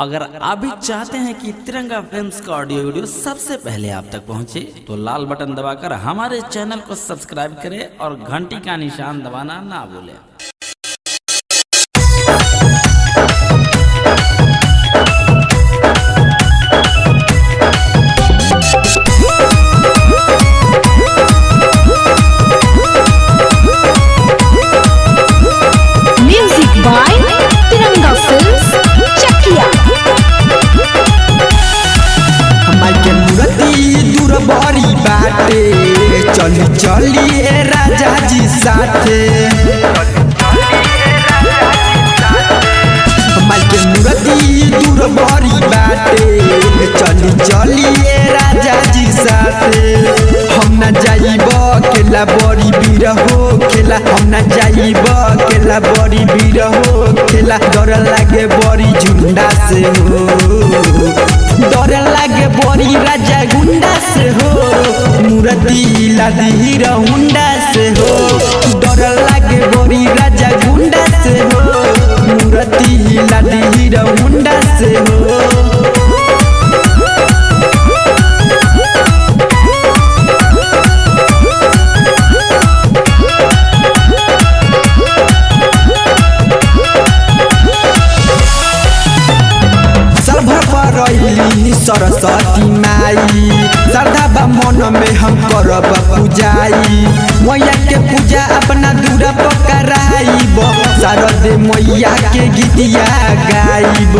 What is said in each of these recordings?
अगर आप भी चाहते हैं कि तिरंगा फिल्म्स का ऑडियो वीडियो सबसे पहले आप तक पहुंचे, तो लाल बटन दबाकर हमारे चैनल को सब्सक्राइब करें और घंटी का निशान दबाना ना भूलें। म्यूजिक बाय तिरंगा फिल्म्स चकिया। माइके मूर्ति दूर बड़ी बाटे, चली चली ए राजा जी साथे। माइके मूर्ति दूर बड़ी बाटे, चली चली ए राजा जी साथे। हम न जाइब केला बड़ी बीर हो खेला, हम न जाइब केला बड़ी बीर हो खेला। डर लागे बड़ी झुंडा से हो, डर लागे बड़ी राजा गुंडा से हो। मूर्ति लादी हीरो हुंडा से हो, डर लागे बड़ी राजा गुंडा से हो। मूर्ति लादी हीरो हुंडा से हो। सरस्वती माई श्रद्धा बा मन में हम करब पूजाई। मैया के पूजा अपना दूर पकड़ाइब, शारदे मैया के गीतिया गाइब।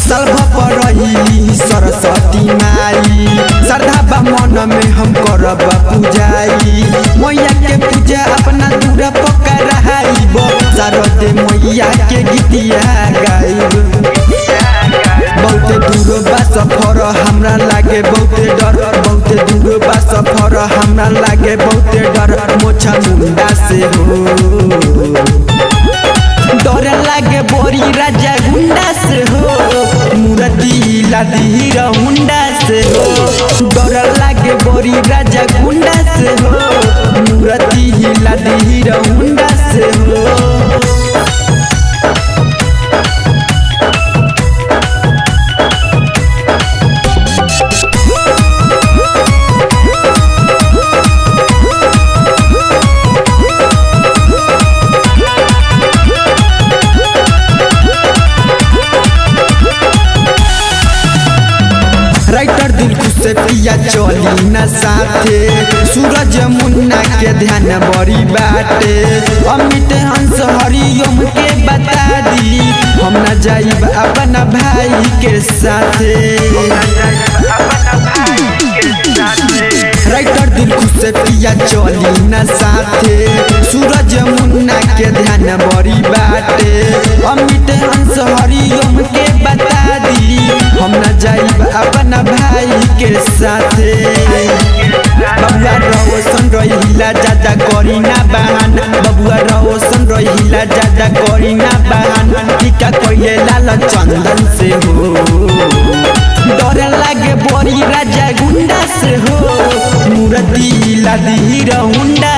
सल्भ पर रही सरस्वती माई श्रद्धा बा मन में हम करब पूजाई। मैया के पूजा अपना दूर पकड़ाइब, शारदे मैया के गीतिया गाइब। बहुते दूर बा सफर हमरा लागे बहुते डर, बहुते दूर बा सफर हमरा लागे बहुते डर। मोछा मुंडा से हो, डर लागे बोरी राजा गुंडा से हो। मूर्ति लादी हीरो हुंडा से हो, डर लागे बोरी राजा गुंडा से हो। मूर्ति लादी हीरो हुंडा से हो। राइटर दिल खुश से पिया चली न साथे, सूरज मुन्ना के ध्यान बड़ी बाटे। अमित हंस हरिओम के बता दी, हम न जाइब अपना भाई के साथे। राइटर दिल खुश से पिया चली न साथे, सूरज मुन्ना के ध्यान बड़ी बाटे। अमित हंस हरिओम के बता दी, हम न जाइब अपना भाई के साथे। बबुआ रोशन रहिला ज्यादा करी ना बहान, बबुआ रोशन रहिला ज्यादा करी ना बहान। टीका कइले लाल चंदन से हो, डर लागे बड़ी राजा गुंडा से हो। मूर्ति लादी हीरो हुंडा